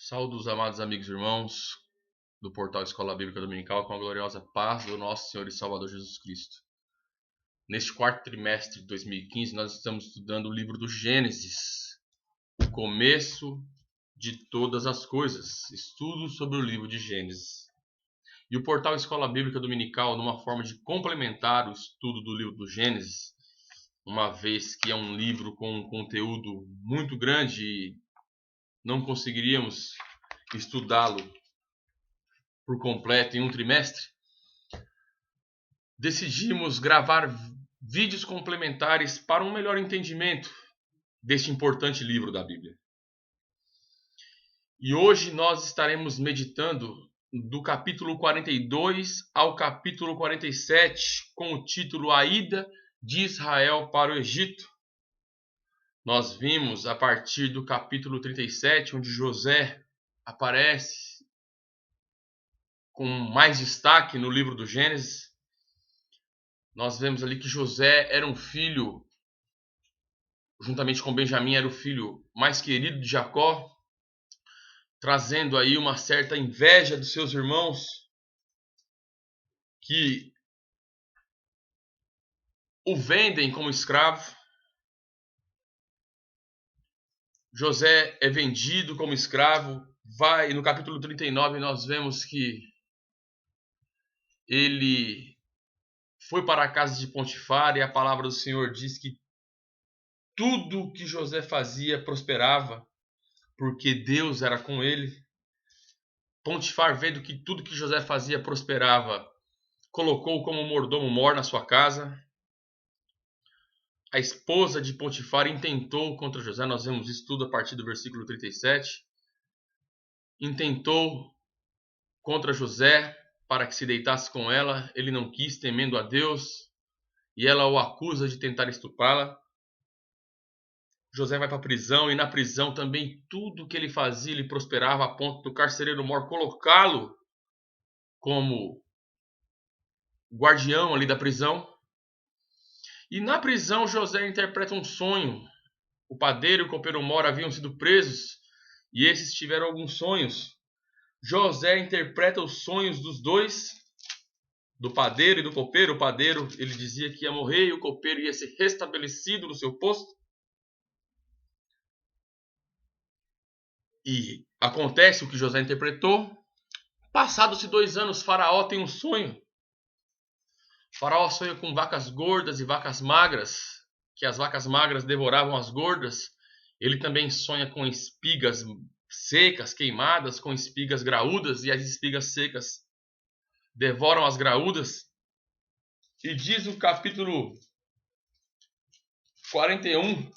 Saúdos, amados amigos e irmãos do portal Escola Bíblica Dominical, com a gloriosa paz do nosso Senhor e Salvador Jesus Cristo. Neste quarto trimestre de 2015, nós estamos estudando o livro do Gênesis, o começo de todas as coisas, estudo sobre o livro de Gênesis. E o portal Escola Bíblica Dominical, numa forma de complementar o estudo do livro do Gênesis, uma vez que é um livro com um conteúdo muito grande e não conseguiríamos estudá-lo por completo em um trimestre, decidimos gravar vídeos complementares para um melhor entendimento deste importante livro da Bíblia. E hoje nós estaremos meditando do capítulo 42 ao capítulo 47, com o título A Ida de Israel para o Egito. Nós vimos a partir do capítulo 37, onde José aparece com mais destaque no livro do Gênesis. Nós vemos ali que José era um filho, juntamente com Benjamim, era o filho mais querido de Jacó, trazendo aí uma certa inveja dos seus irmãos, que o vendem como escravo. José é vendido como escravo. No capítulo 39 nós vemos que ele foi para a casa de Potifar, e a palavra do Senhor diz que tudo que José fazia prosperava, porque Deus era com ele. Potifar, vendo que tudo que José fazia prosperava, colocou como mordomo-mor na sua casa. A esposa de Potifar intentou contra José, nós vemos isso tudo a partir do versículo 37. Intentou contra José para que se deitasse com ela, ele não quis, temendo a Deus, e ela o acusa de tentar estuprá-la. José vai para a prisão, e na prisão também tudo que ele fazia ele prosperava, a ponto do carcereiro-mor colocá-lo como guardião ali da prisão. E na prisão José interpreta um sonho. O padeiro e o copeiro-mor haviam sido presos, e esses tiveram alguns sonhos. José interpreta os sonhos dos dois, do padeiro e do copeiro. O padeiro, ele dizia que ia morrer, e o copeiro ia ser restabelecido no seu posto. E acontece o que José interpretou. Passados-se 2 anos, Faraó tem um sonho. Faraó sonha com vacas gordas e vacas magras, que as vacas magras devoravam as gordas. Ele também sonha com espigas secas, queimadas, com espigas graúdas, e as espigas secas devoram as graúdas. E diz o capítulo 41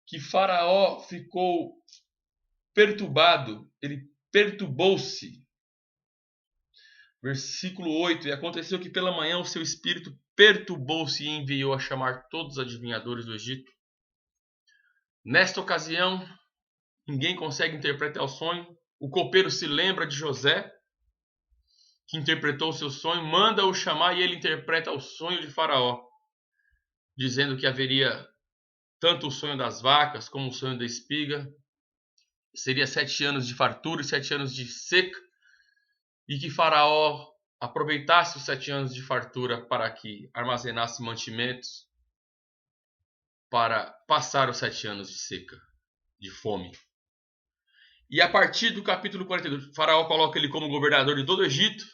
que Faraó ficou perturbado, ele perturbou-se. Versículo 8: E aconteceu que pela manhã o seu espírito perturbou-se e enviou a chamar todos os adivinhadores do Egito. Nesta ocasião, ninguém consegue interpretar o sonho. O copeiro se lembra de José, que interpretou o seu sonho, manda-o chamar, e ele interpreta o sonho de Faraó, dizendo que haveria tanto o sonho das vacas como o sonho da espiga. Seria 7 anos de fartura e 7 anos de seca, e que Faraó aproveitasse os 7 anos de fartura para que armazenasse mantimentos para passar os 7 anos de seca, de fome. E a partir do capítulo 42, Faraó coloca ele como governador de todo o Egito.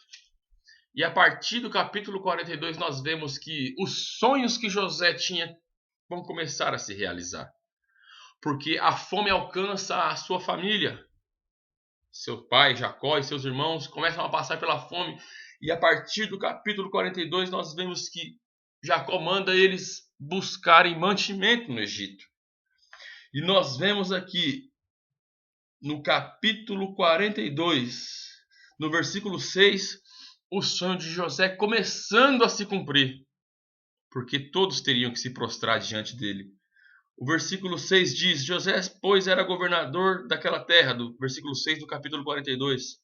E a partir do capítulo 42 nós vemos que os sonhos que José tinha vão começar a se realizar. Porque a fome alcança a sua família. Seu pai, Jacó, e seus irmãos começam a passar pela fome. E a partir do capítulo 42 nós vemos que Jacó manda eles buscarem mantimento no Egito. E nós vemos aqui no capítulo 42, no versículo 6, o sonho de José começando a se cumprir, porque todos teriam que se prostrar diante dele. O versículo 6 diz: José, pois, era governador daquela terra, do versículo 6 do capítulo 42.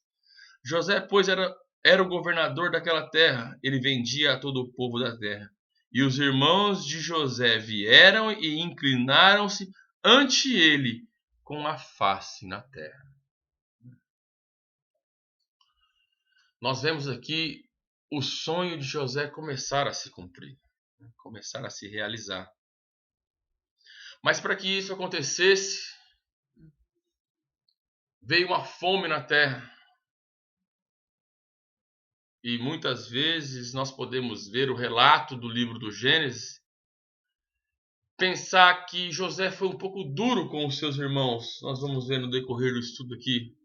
José, pois, era o governador daquela terra, ele vendia a todo o povo da terra. E os irmãos de José vieram e inclinaram-se ante ele, com a face na terra. Nós vemos aqui o sonho de José começar a se cumprir, começar a se realizar. Mas para que isso acontecesse, veio uma fome na terra. E muitas vezes nós podemos ver o relato do livro do Gênesis, pensar que José foi um pouco duro com os seus irmãos. Nós vamos ver no decorrer do estudo aqui.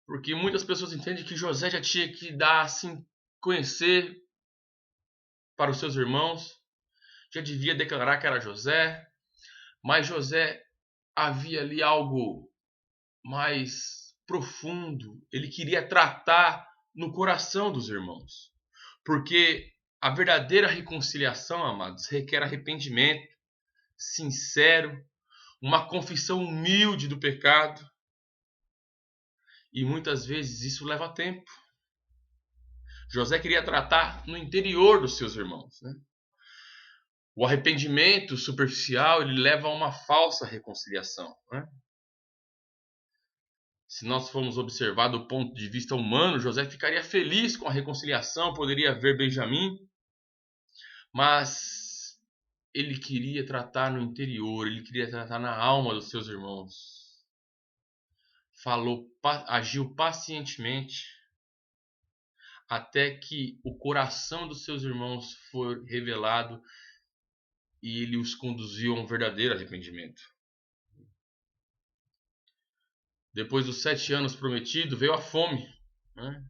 Porque muitas pessoas entendem que José já tinha que dar assim, conhecer para os seus irmãos, já devia declarar que era José, mas José havia ali algo mais profundo. Ele queria tratar no coração dos irmãos. Porque a verdadeira reconciliação, amados, requer arrependimento sincero, uma confissão humilde do pecado. E muitas vezes isso leva tempo. José queria tratar no interior dos seus irmãos, né? O arrependimento superficial ele leva a uma falsa reconciliação, né? Se nós formos observar do ponto de vista humano, José ficaria feliz com a reconciliação, poderia ver Benjamim, mas ele queria tratar no interior, ele queria tratar na alma dos seus irmãos. Agiu pacientemente até que o coração dos seus irmãos foi revelado e ele os conduziu a um verdadeiro arrependimento. Depois dos 7 anos prometidos, veio a fome, né?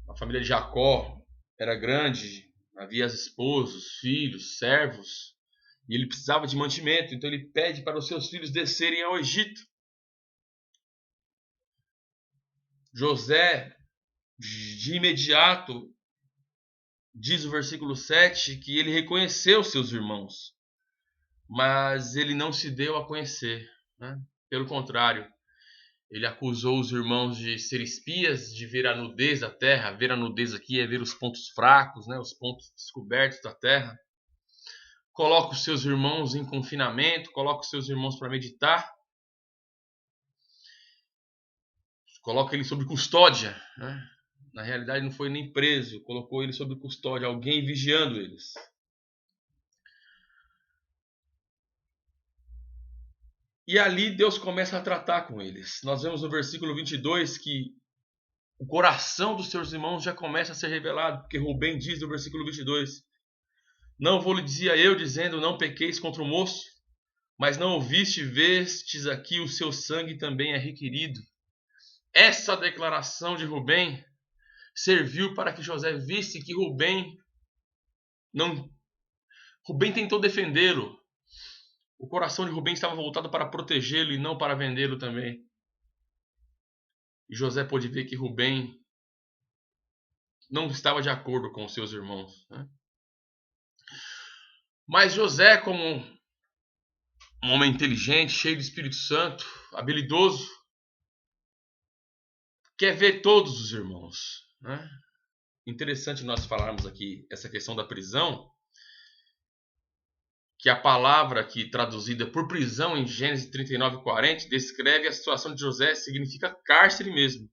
A família de Jacó era grande, havia as esposas, filhos, servos, e ele precisava de mantimento, então ele pede para os seus filhos descerem ao Egito. José, de imediato, diz o versículo 7, que ele reconheceu seus irmãos, mas ele não se deu a conhecer, né? Pelo contrário, ele acusou os irmãos de ser espias, de ver a nudez da terra. Ver a nudez aqui é ver os pontos fracos, né? Os pontos descobertos da terra. Coloca os seus irmãos em confinamento, coloca os seus irmãos para meditar, coloca eles sob custódia, né? Na realidade não foi nem preso, colocou eles sob custódia, alguém vigiando eles. E ali Deus começa a tratar com eles. Nós vemos no versículo 22 que o coração dos seus irmãos já começa a ser revelado, porque Rubem diz no versículo 22: Não vou lhe dizia eu, dizendo, não pequeis contra o moço, mas não ouviste, vestes aqui o seu sangue também é requerido. Essa declaração de Rubem serviu para que José visse que Rubem tentou defendê-lo. O coração de Rubem estava voltado para protegê-lo e não para vendê-lo também. E José pôde ver que Rubem não estava de acordo com os seus irmãos, né? Mas José, como um homem inteligente, cheio do Espírito Santo, habilidoso, quer ver todos os irmãos, né? Interessante nós falarmos aqui essa questão da prisão, que a palavra aqui traduzida por prisão em Gênesis 39:40 descreve a situação de José, significa cárcere mesmo.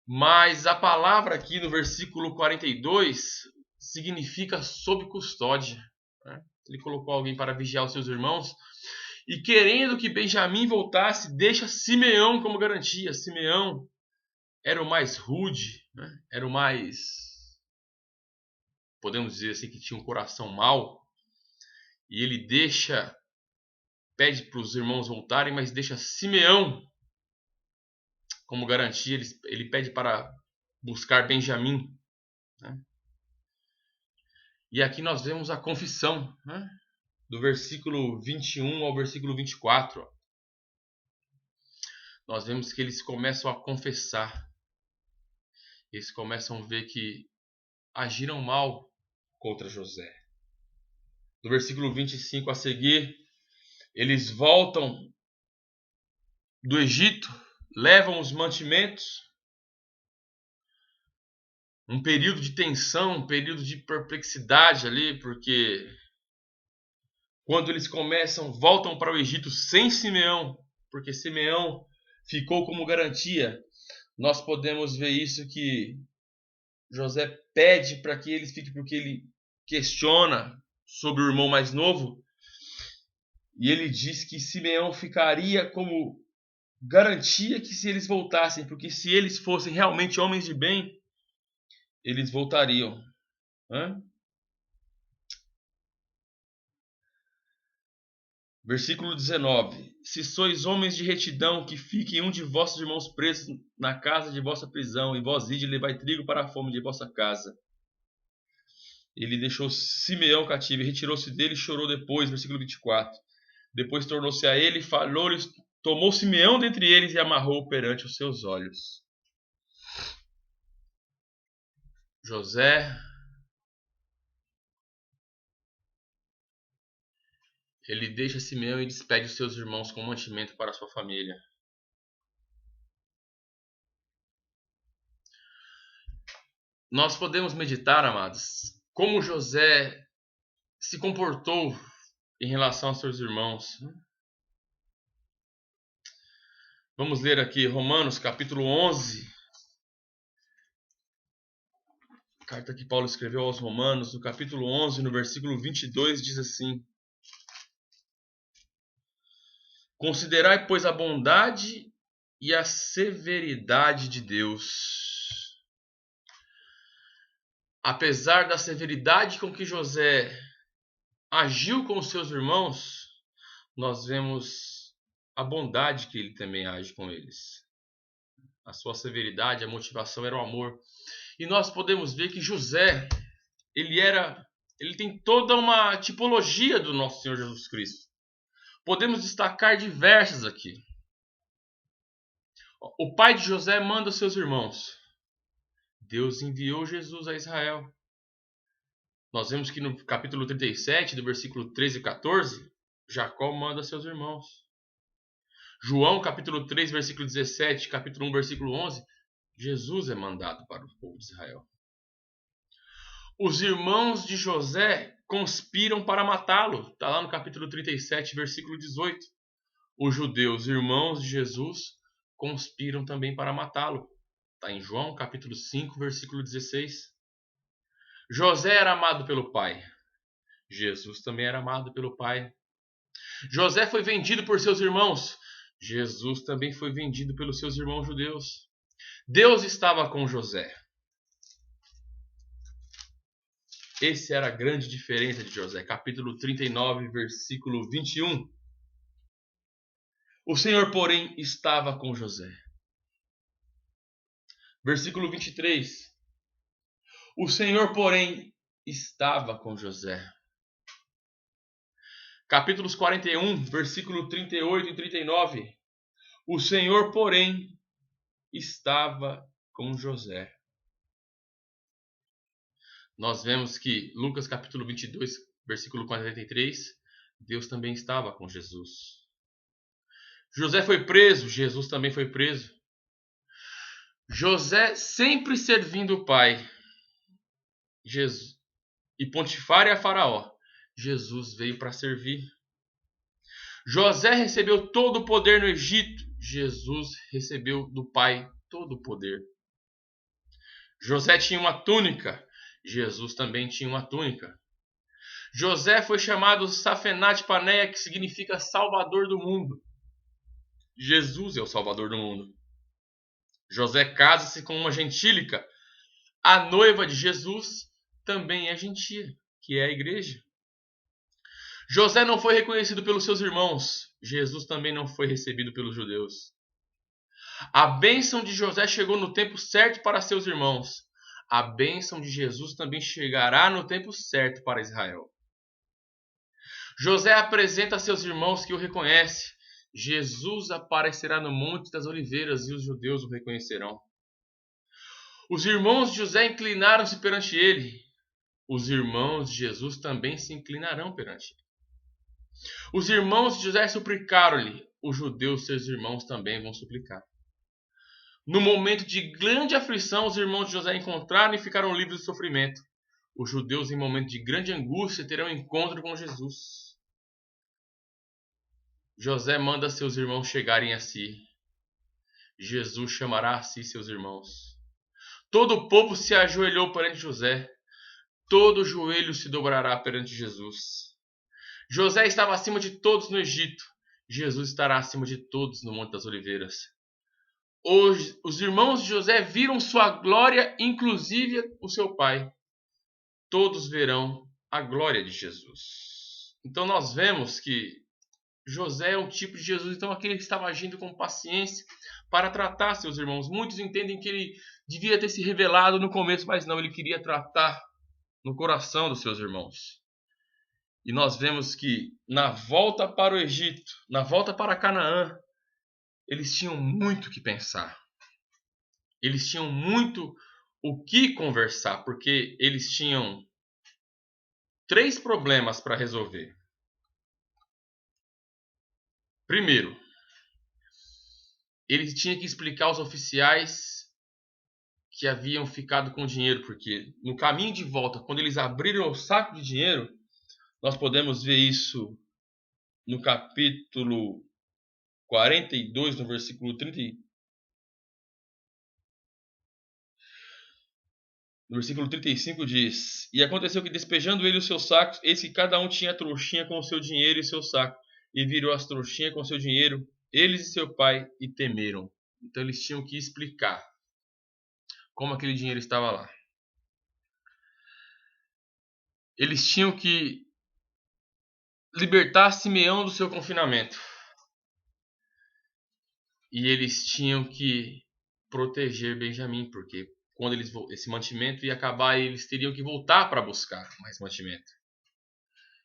Mas a palavra aqui no versículo 42 significa sob custódia, né? Ele colocou alguém para vigiar os seus irmãos e querendo que Benjamim voltasse, deixa Simeão como garantia. Simeão era o mais rude, né? Era o mais, podemos dizer assim, que tinha um coração mau. E ele pede para os irmãos voltarem, mas deixa Simeão como garantia. Ele pede para buscar Benjamim, né? E aqui nós vemos a confissão, né? Do versículo 21 ao versículo 24. Nós vemos que eles começam a confessar. Eles começam a ver que agiram mal contra José. Do versículo 25 a seguir, eles voltam do Egito, levam os mantimentos. Um período de tensão, um período de perplexidade ali, porque quando eles voltam para o Egito sem Simeão, porque Simeão ficou como garantia, nós podemos ver isso que José pede para que eles fiquem, porque ele questiona sobre o irmão mais novo, e ele diz que Simeão ficaria como garantia que se eles voltassem, porque se eles fossem realmente homens de bem, eles voltariam. Versículo 19: Se sois homens de retidão, que fique um de vossos irmãos presos na casa de vossa prisão, e vós ide levai trigo para a fome de vossa casa. Ele deixou Simeão cativo e retirou-se dele e chorou depois. Versículo 24: Depois tornou-se a ele, falou-lhes, tomou Simeão dentre eles e amarrou perante os seus olhos. José, ele deixa Simeão e despede os seus irmãos com mantimento para a sua família. Nós podemos meditar, amados, como José se comportou em relação aos seus irmãos. Vamos ler aqui Romanos capítulo 11. Carta que Paulo escreveu aos Romanos, no capítulo 11, no versículo 22, diz assim: Considerai, pois, a bondade e a severidade de Deus. Apesar da severidade com que José agiu com os seus irmãos, nós vemos a bondade que ele também age com eles. A sua severidade, a motivação era o amor. E nós podemos ver que José, ele tem toda uma tipologia do nosso Senhor Jesus Cristo. Podemos destacar diversas aqui. O pai de José manda seus irmãos. Deus enviou Jesus a Israel. Nós vemos que no capítulo 37, do versículo 13 e 14, Jacó manda seus irmãos. João, capítulo 3, versículo 17, capítulo 1, versículo 11, Jesus é mandado para o povo de Israel. Os irmãos de José conspiram para matá-lo. Está lá no capítulo 37, versículo 18. Os judeus, irmãos de Jesus, conspiram também para matá-lo. Está em João, capítulo 5, versículo 16. José era amado pelo pai. Jesus também era amado pelo pai. José foi vendido por seus irmãos. Jesus também foi vendido pelos seus irmãos judeus. Deus estava com José. Essa era a grande diferença de José. Capítulo 39, versículo 21. O Senhor, porém, estava com José. Versículo 23. O Senhor, porém, estava com José. Capítulos 41, versículo 38 e 39. O Senhor, porém, estava com José. Nós vemos que Lucas capítulo 22, versículo 43, Deus também estava com Jesus. José foi preso, Jesus também foi preso. José sempre servindo o pai. Jesus e Potifar e a Faraó. Jesus veio para servir. José recebeu todo o poder no Egito. Jesus recebeu do Pai todo o poder. José tinha uma túnica. Jesus também tinha uma túnica. José foi chamado Safenat Paneia, que significa Salvador do mundo. Jesus é o Salvador do mundo. José casa-se com uma gentílica. A noiva de Jesus também é gentia, que é a igreja. José não foi reconhecido pelos seus irmãos. Jesus também não foi recebido pelos judeus. A bênção de José chegou no tempo certo para seus irmãos. A bênção de Jesus também chegará no tempo certo para Israel. José apresenta a seus irmãos que o reconhecem. Jesus aparecerá no Monte das Oliveiras e os judeus o reconhecerão. Os irmãos de José inclinaram-se perante ele. Os irmãos de Jesus também se inclinarão perante ele. Os irmãos de José suplicaram-lhe. Os judeus, seus irmãos, também vão suplicar. No momento de grande aflição, os irmãos de José encontraram e ficaram livres do sofrimento. Os judeus, em momento de grande angústia, terão encontro com Jesus. José manda seus irmãos chegarem a si. Jesus chamará a si seus irmãos. Todo o povo se ajoelhou perante José. Todo joelho se dobrará perante Jesus. José estava acima de todos no Egito. Jesus estará acima de todos no Monte das Oliveiras. Hoje, os irmãos de José viram sua glória, inclusive o seu pai. Todos verão a glória de Jesus. Então nós vemos que José é um tipo de Jesus, então aquele que estava agindo com paciência para tratar seus irmãos. Muitos entendem que ele devia ter se revelado no começo, mas não, ele queria tratar no coração dos seus irmãos. E nós vemos que na volta para o Egito, na volta para Canaã, eles tinham muito o que pensar. Eles tinham muito o que conversar, porque eles tinham 3 problemas para resolver. Primeiro, eles tinham que explicar aos oficiais que haviam ficado com dinheiro, porque no caminho de volta, quando eles abriram o saco de dinheiro, nós podemos ver isso no capítulo 42, no versículo 30. No versículo 35 diz: E aconteceu que, despejando ele os seus sacos, eis que cada um tinha a trouxinha com o seu dinheiro e seu saco, e virou as trouxinhas com o seu dinheiro, eles e seu pai, e temeram. Então eles tinham que explicar como aquele dinheiro estava lá. Eles tinham que libertar Simeão do seu confinamento. E eles tinham que proteger Benjamim, porque quando esse mantimento ia acabar, eles teriam que voltar para buscar mais mantimento.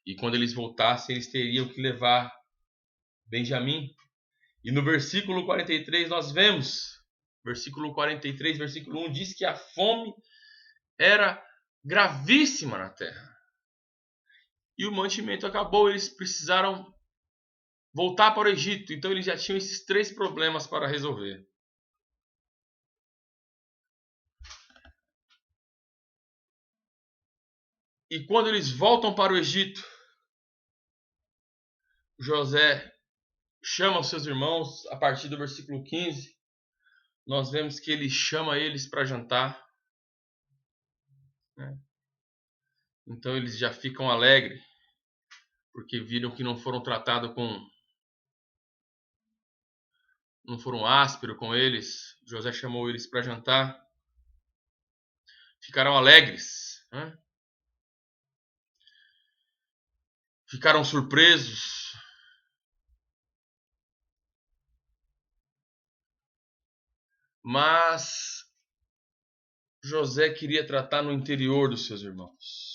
E quando eles voltassem, eles teriam que levar Benjamim. E no versículo 43 nós vemos, versículo 43, versículo 1, diz que a fome era gravíssima na terra. E o mantimento acabou, eles precisaram voltar para o Egito. Então eles já tinham esses 3 problemas para resolver. E quando eles voltam para o Egito, José chama os seus irmãos. A partir do versículo 15, nós vemos que ele chama eles para jantar. Então eles já ficam alegres, porque viram que não foram tratados não foram ásperos com eles. José chamou eles para jantar. Ficaram alegres, né? Ficaram surpresos. Mas José queria tratar no interior dos seus irmãos.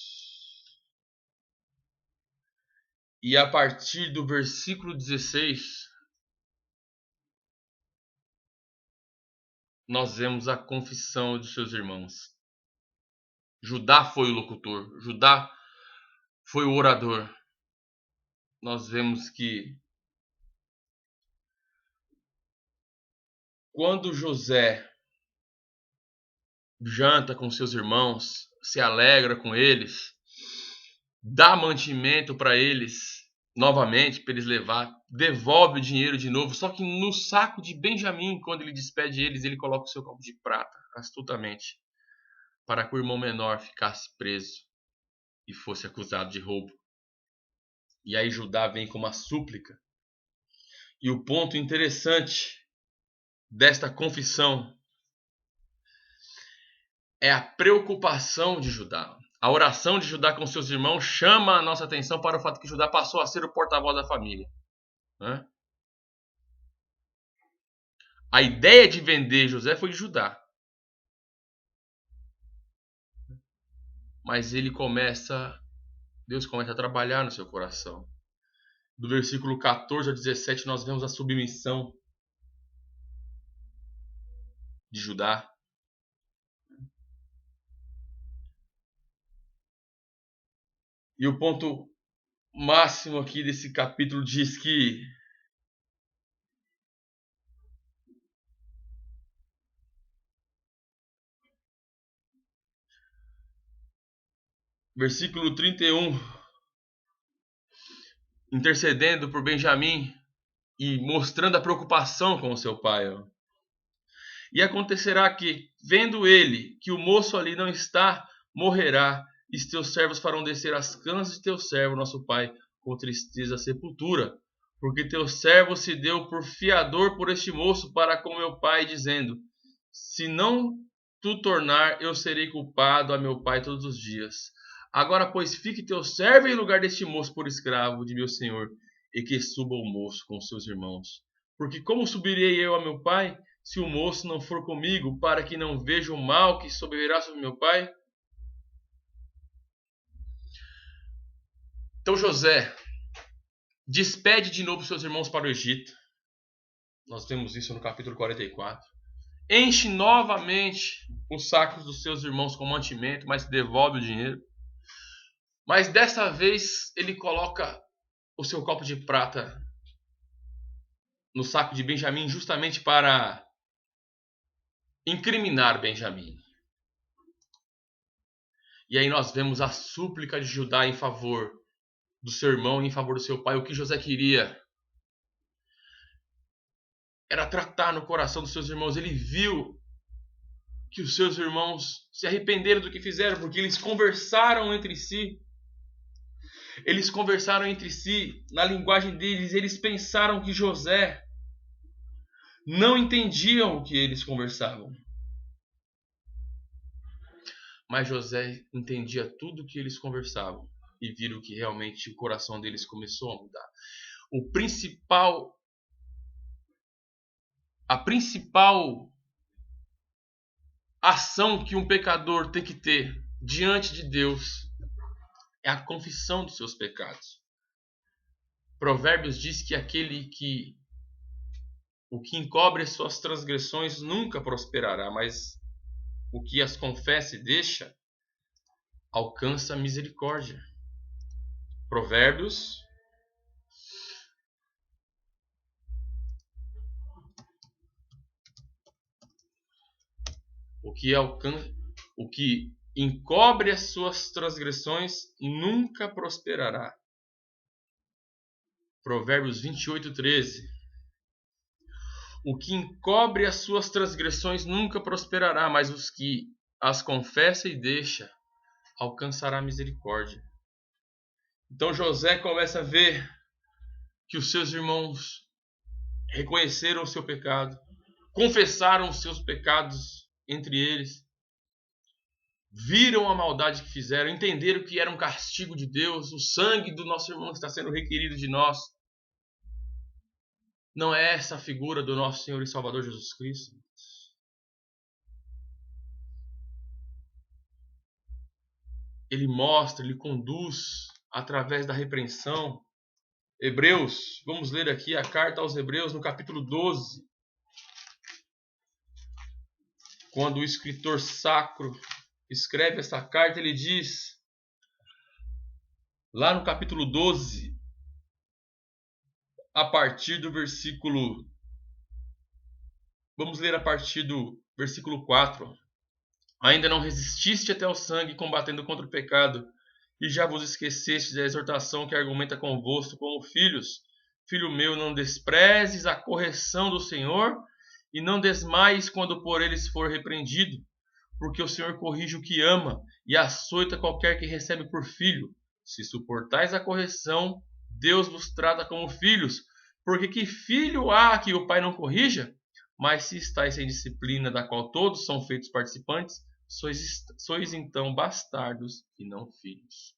E a partir do versículo 16, nós vemos a confissão dos seus irmãos. Judá foi o locutor, Judá foi o orador. Nós vemos que quando José janta com seus irmãos, se alegra com eles, dá mantimento para eles novamente, para eles levar, devolve o dinheiro de novo, só que no saco de Benjamim, quando ele despede eles, ele coloca o seu copo de prata, astutamente, para que o irmão menor ficasse preso e fosse acusado de roubo. E aí Judá vem com uma súplica. E o ponto interessante desta confissão é a preocupação de Judá. A oração de Judá com seus irmãos chama a nossa atenção para o fato que Judá passou a ser o porta-voz da família. A ideia de vender José foi de Judá. Mas Deus começa a trabalhar no seu coração. Do versículo 14 ao 17 nós vemos a submissão de Judá. E o ponto máximo aqui desse capítulo diz que versículo 31, intercedendo por Benjamim, e mostrando a preocupação com o seu pai. Ó. E acontecerá que, vendo ele que o moço ali não está, morrerá, e teus servos farão descer as cãs de teu servo, nosso pai, com tristeza à sepultura. Porque teu servo se deu por fiador por este moço para com meu pai, dizendo: se não tu tornar, eu serei culpado a meu pai todos os dias. Agora, pois, fique teu servo em lugar deste moço por escravo de meu senhor, e que suba o moço com seus irmãos. Porque como subirei eu a meu pai, se o moço não for comigo, para que não veja o mal que sobrevirá sobre meu pai? Então José despede de novo seus irmãos para o Egito. Nós vemos isso no capítulo 44. Enche novamente os sacos dos seus irmãos com mantimento, mas devolve o dinheiro. Mas dessa vez ele coloca o seu copo de prata no saco de Benjamim, justamente para incriminar Benjamim. E aí nós vemos a súplica de Judá em favor do seu irmão e em favor do seu pai. O que José queria era tratar no coração dos seus irmãos. Ele viu que os seus irmãos se arrependeram do que fizeram, porque eles conversaram entre si. Eles conversaram entre si, na linguagem deles, eles pensaram que José não entendiam o que eles conversavam. Mas José entendia tudo o que eles conversavam e viram que realmente o coração deles começou a mudar. A principal ação que um pecador tem que ter diante de Deus é a confissão dos seus pecados. Provérbios diz que o que encobre as suas transgressões nunca prosperará, mas o que as confessa e deixa alcança a misericórdia. Provérbios 28:13. O que encobre as suas transgressões nunca prosperará. Provérbios 28:13. O que encobre as suas transgressões nunca prosperará, mas os que as confessa e deixa alcançará misericórdia. Então José começa a ver que os seus irmãos reconheceram o seu pecado, confessaram os seus pecados entre eles, viram a maldade que fizeram, entenderam que era um castigo de Deus, o sangue do nosso irmão está sendo requerido de nós. Não é essa a figura do nosso Senhor e Salvador Jesus Cristo? Ele mostra, ele conduz através da repreensão. Hebreus, vamos ler aqui a carta aos Hebreus no capítulo 12. Quando o escritor sacro escreve essa carta, ele diz, lá no capítulo 12, a partir do versículo... Vamos ler a partir do versículo 4. Ainda não resististe até o sangue, combatendo contra o pecado, e já vos esqueceste da exortação que argumenta convosco como filhos. Filho meu, não desprezes a correção do Senhor, e não desmaies quando por eles for repreendido, porque o Senhor corrige o que ama, e açoita qualquer que recebe por filho. Se suportais a correção, Deus vos trata como filhos, porque que filho há que o pai não corrija? Mas se estáis sem disciplina, da qual todos são feitos participantes, sois então bastardos e não filhos.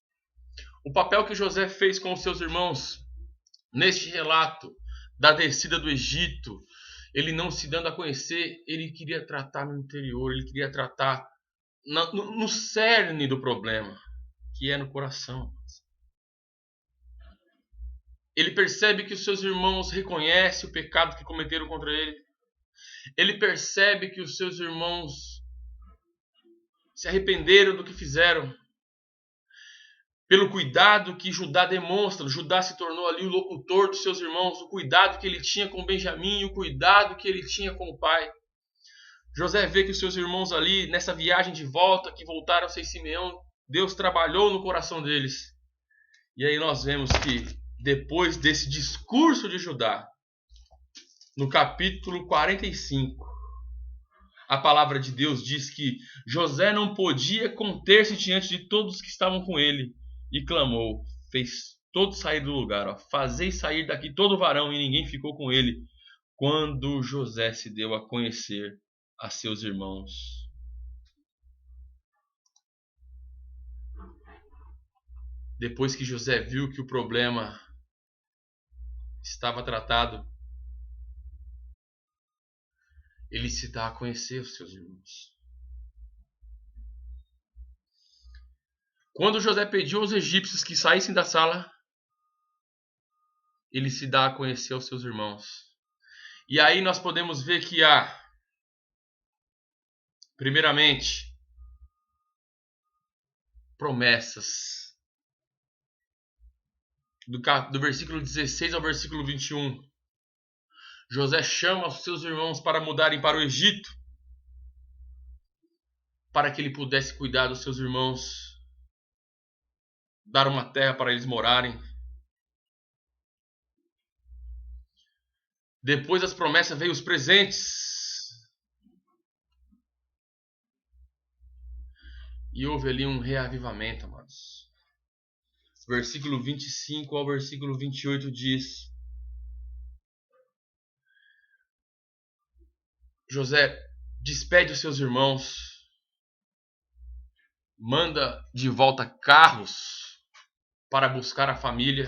O papel que José fez com os seus irmãos neste relato da descida do Egito, ele não se dando a conhecer, ele queria tratar no interior, ele queria tratar no cerne do problema, que é no coração. Ele percebe que os seus irmãos reconhecem o pecado que cometeram contra ele. Ele percebe que os seus irmãos se arrependeram do que fizeram. Pelo cuidado que Judá demonstra, Judá se tornou ali o locutor dos seus irmãos, o cuidado que ele tinha com Benjamim, o cuidado que ele tinha com o pai. José vê que os seus irmãos ali, nessa viagem de volta, que voltaram sem Simeão, Deus trabalhou no coração deles. E aí nós vemos que depois desse discurso de Judá, no capítulo 45, a palavra de Deus diz que José não podia conter-se diante de todos que estavam com ele e clamou, fez todos sair do lugar, ó, fazei sair daqui todo varão, e ninguém ficou com ele quando José se deu a conhecer a seus irmãos. Depois que José viu que o problema estava tratado, ele se dá a conhecer os seus irmãos. Quando José pediu aos egípcios que saíssem da sala, ele se dá a conhecer aos seus irmãos. E aí nós podemos ver que há, primeiramente, promessas. Do versículo 16 ao versículo 21. José chama os seus irmãos para mudarem para o Egito, para que ele pudesse cuidar dos seus irmãos, dar uma terra para eles morarem. Depois das promessas veio os presentes. E houve ali um reavivamento, amados. Versículo 25 ao versículo 28 diz: José despede os seus irmãos, manda de volta carros para buscar a família,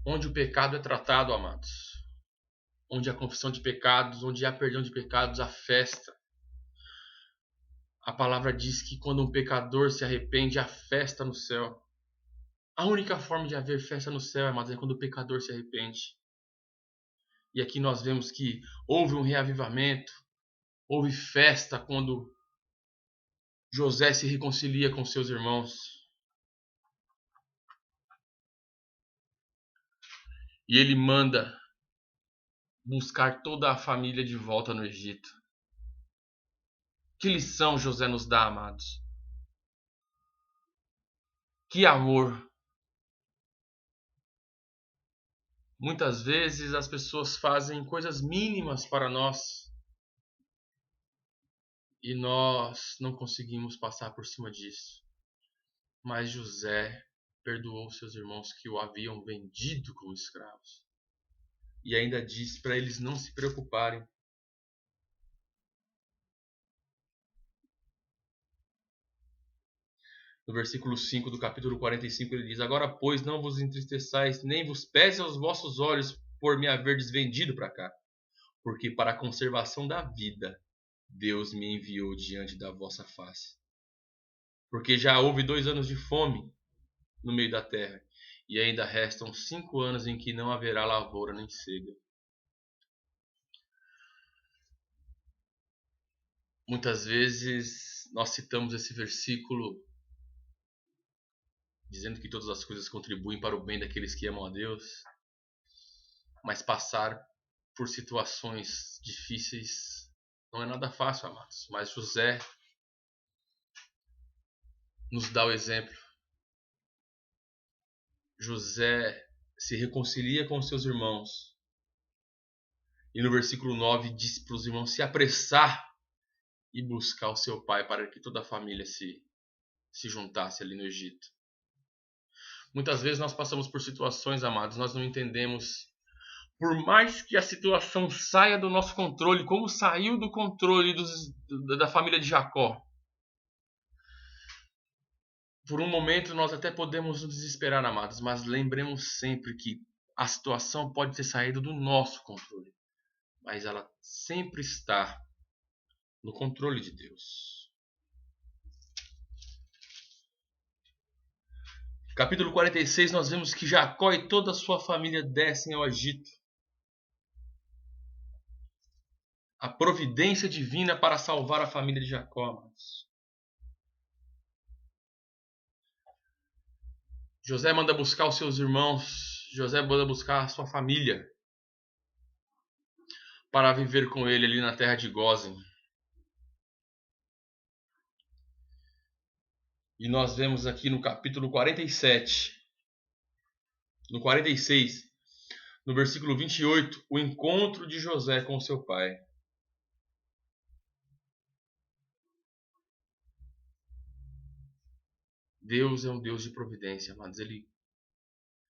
onde o pecado é tratado, amados. Onde há confissão de pecados, onde há perdão de pecados, há festa. A palavra diz que quando um pecador se arrepende, há festa no céu. A única forma de haver festa no céu, amados, é quando o pecador se arrepende. E aqui nós vemos que houve um reavivamento, houve festa quando José se reconcilia com seus irmãos. E ele manda buscar toda a família de volta no Egito. Que lição José nos dá, amados? Que amor! Muitas vezes as pessoas fazem coisas mínimas para nós e nós não conseguimos passar por cima disso. Mas José perdoou seus irmãos que o haviam vendido como escravos. E ainda disse para eles não se preocuparem. No versículo 5 do capítulo 45 ele diz: Agora, pois, não vos entristeçais, nem vos pese aos vossos olhos por me haverdes vendido para cá, porque para a conservação da vida Deus me enviou diante da vossa face. Porque já houve 2 anos de fome no meio da terra, e ainda restam 5 anos em que não haverá lavoura nem cega. Muitas vezes nós citamos esse versículo dizendo que todas as coisas contribuem para o bem daqueles que amam a Deus, mas passar por situações difíceis não é nada fácil, amados. Mas José nos dá o exemplo. José se reconcilia com seus irmãos. E no versículo 9 diz para os irmãos se apressar e buscar o seu pai para que toda a família se juntasse ali no Egito. Muitas vezes nós passamos por situações, amados, nós não entendemos. Por mais que a situação saia do nosso controle, como saiu do controle da família de Jacó, por um momento nós até podemos nos desesperar, amados, mas lembremos sempre que a situação pode ter saído do nosso controle, mas ela sempre está no controle de Deus. Capítulo 46, nós vemos que Jacó e toda a sua família descem ao Egito. A providência divina para salvar a família de Jacó, amados. José manda buscar os seus irmãos, José manda buscar a sua família para viver com ele ali na terra de Gósen. E nós vemos aqui no capítulo 47, no 46, no versículo 28, o encontro de José com seu pai. Deus é um Deus de providência, amados. Ele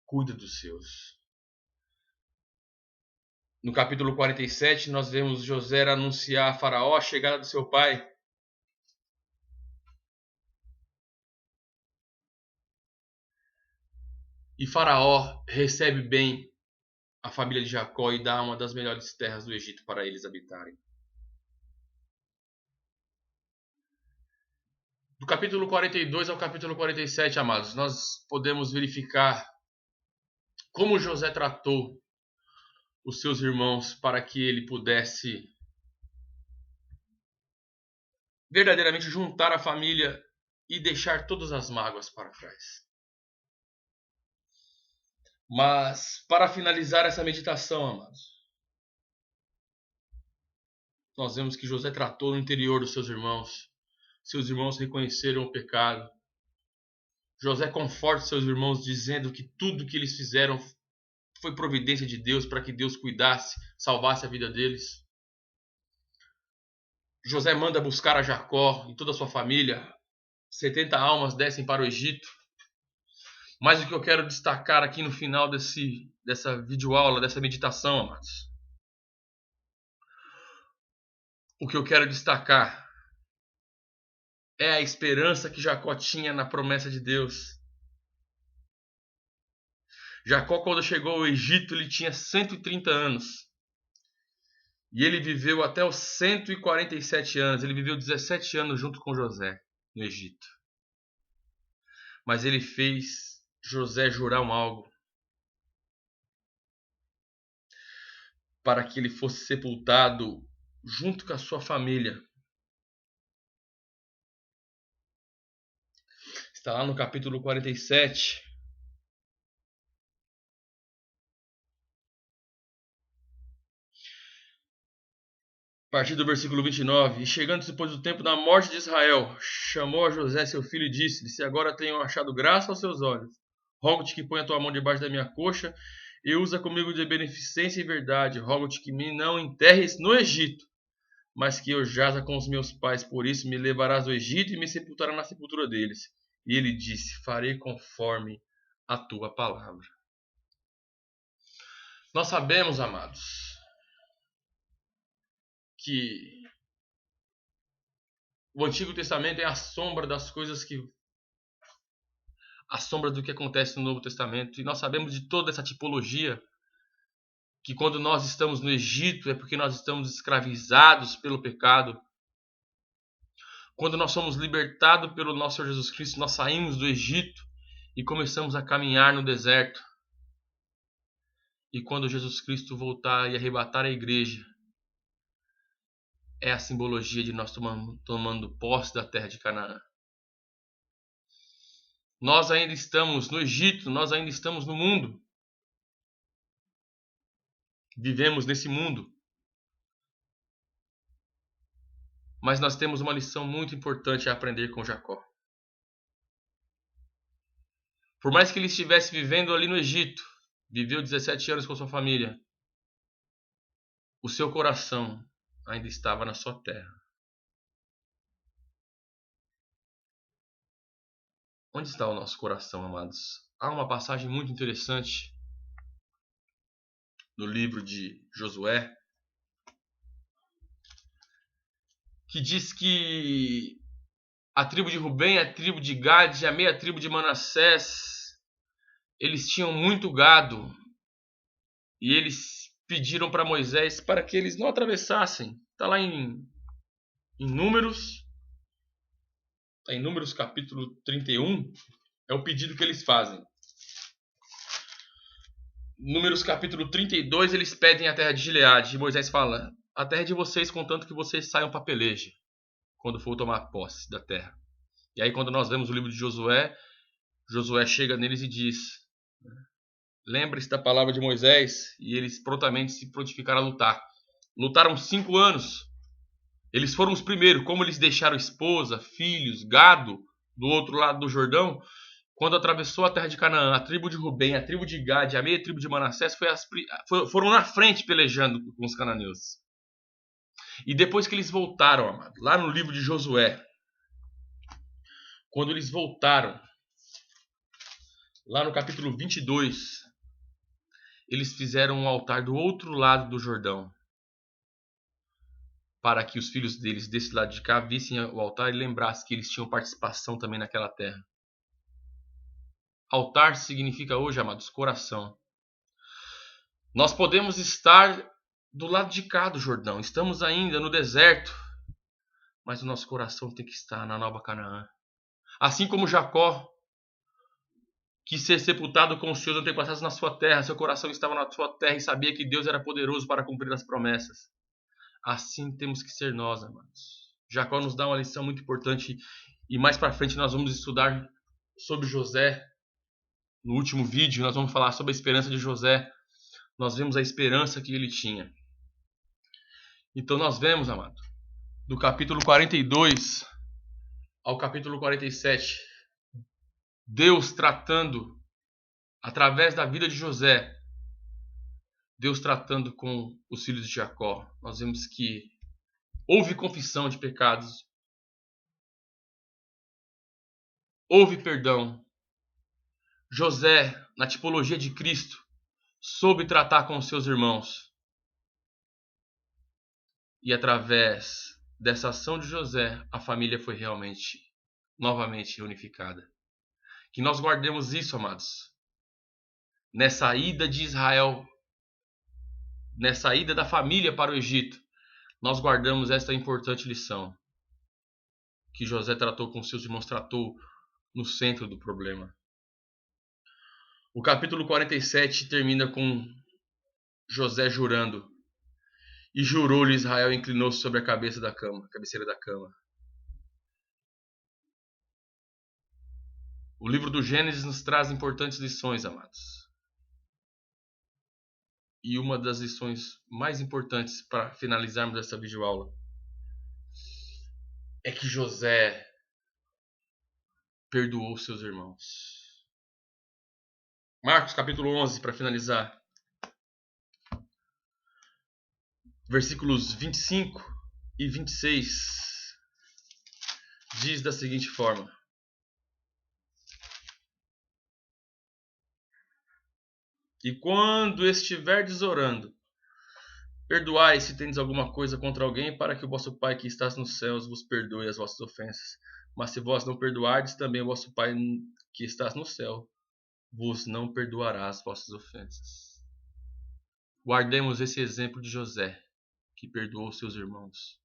cuida dos seus. No capítulo 47, nós vemos José anunciar a Faraó a chegada do seu pai. E Faraó recebe bem a família de Jacó e dá uma das melhores terras do Egito para eles habitarem. Do capítulo 42 ao capítulo 47, amados, nós podemos verificar como José tratou os seus irmãos para que ele pudesse verdadeiramente juntar a família e deixar todas as mágoas para trás. Mas, para finalizar essa meditação, amados, nós vemos que José tratou no interior dos seus irmãos. Seus irmãos reconheceram o pecado. José conforta seus irmãos dizendo que tudo que eles fizeram foi providência de Deus para que Deus cuidasse, salvasse a vida deles. José manda buscar a Jacó e toda a sua família. 70 almas descem para o Egito. Mas o que eu quero destacar aqui no final dessa videoaula, dessa meditação, amados, o que eu quero destacar é a esperança que Jacó tinha na promessa de Deus. Jacó, quando chegou ao Egito, ele tinha 130 anos. E ele viveu até os 147 anos. Ele viveu 17 anos junto com José no Egito. Mas ele fez José jurar algo para que ele fosse sepultado junto com a sua família. Está lá no capítulo 47. A partir do versículo 29. E chegando depois do tempo da morte de Israel, chamou a José seu filho e disse-lhe: Se agora tenho achado graça aos seus olhos, rogo-te que ponha a tua mão debaixo da minha coxa e usa comigo de beneficência e verdade. Rogo-te que me não enterres no Egito, mas que eu jaza com os meus pais. Por isso me levarás ao Egito e me sepultarás na sepultura deles. E ele disse: Farei conforme a tua palavra. Nós sabemos, amados, que o Antigo Testamento é a sombra das coisas a sombra do que acontece no Novo Testamento. E nós sabemos de toda essa tipologia, que quando nós estamos no Egito é porque nós estamos escravizados pelo pecado. Quando nós somos libertados pelo nosso Senhor Jesus Cristo, nós saímos do Egito e começamos a caminhar no deserto. E quando Jesus Cristo voltar e arrebatar a igreja, é a simbologia de nós tomando posse da terra de Canaã. Nós ainda estamos no Egito, nós ainda estamos no mundo. Vivemos nesse mundo. Mas nós temos uma lição muito importante a aprender com Jacó. Por mais que ele estivesse vivendo ali no Egito, viveu 17 anos com sua família, o seu coração ainda estava na sua terra. Onde está o nosso coração, amados? Há uma passagem muito interessante no livro de Josué, que diz que a tribo de Rubem, a tribo de Gad e a meia tribo de Manassés, eles tinham muito gado. E eles pediram para Moisés para que eles não atravessassem. Está lá em Números. Está em Números capítulo 31. É o pedido que eles fazem. Números capítulo 32, eles pedem a terra de Gileade. E Moisés fala: a terra é de vocês, contanto que vocês saiam para peleja, quando for tomar posse da terra. E aí quando nós vemos o livro de Josué, Josué chega neles e diz: lembre-se da palavra de Moisés. E eles prontamente se prontificaram a lutar. Lutaram 5 anos. Eles foram os primeiros. Como eles deixaram esposa, filhos, gado do outro lado do Jordão, quando atravessou a terra de Canaã, a tribo de Rubem, a tribo de Gade, a meia tribo de Manassés foram na frente pelejando com os cananeus. E depois que eles voltaram, amado, lá no livro de Josué, quando eles voltaram, lá no capítulo 22, eles fizeram um altar do outro lado do Jordão, para que os filhos deles desse lado de cá vissem o altar e lembrassem que eles tinham participação também naquela terra. Altar significa hoje, amados, coração. Nós podemos estar do lado de cá do Jordão, estamos ainda no deserto, mas o nosso coração tem que estar na Nova Canaã. Assim como Jacó quis ser sepultado com os seus antepassados na sua terra, seu coração estava na sua terra e sabia que Deus era poderoso para cumprir as promessas. Assim temos que ser nós, amados. Jacó nos dá uma lição muito importante e mais para frente nós vamos estudar sobre José. No último vídeo nós vamos falar sobre a esperança de José. Nós vemos a esperança que ele tinha. Então nós vemos, amado, do capítulo 42 ao capítulo 47, Deus tratando, através da vida de José, Deus tratando com os filhos de Jacó. Nós vemos que houve confissão de pecados, houve perdão. José, na tipologia de Cristo, soube tratar com os seus irmãos. E através dessa ação de José, a família foi realmente, novamente unificada. Que nós guardemos isso, amados. Nessa ida de Israel, nessa ida da família para o Egito, nós guardamos esta importante lição. Que José tratou com seus irmãos, tratou no centro do problema. O capítulo 47 termina com José jurando. E jurou-lhe Israel e inclinou-se sobre a cabeça da cama, cabeceira da cama. O livro do Gênesis nos traz importantes lições, amados. E uma das lições mais importantes para finalizarmos essa videoaula é que José perdoou seus irmãos. Marcos capítulo 11, para finalizar. Versículos 25 e 26 diz da seguinte forma: E quando estiverdes orando, perdoai se tendes alguma coisa contra alguém, para que o vosso Pai que estás nos céus vos perdoe as vossas ofensas. Mas se vós não perdoardes, também o vosso Pai que estás no céu vos não perdoará as vossas ofensas. Guardemos esse exemplo de José, que perdoou seus irmãos,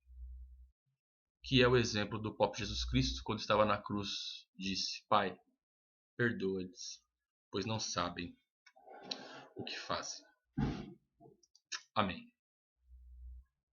que é o exemplo do próprio Jesus Cristo, quando estava na cruz, disse: Pai, perdoa-lhes, pois não sabem o que fazem. Amém.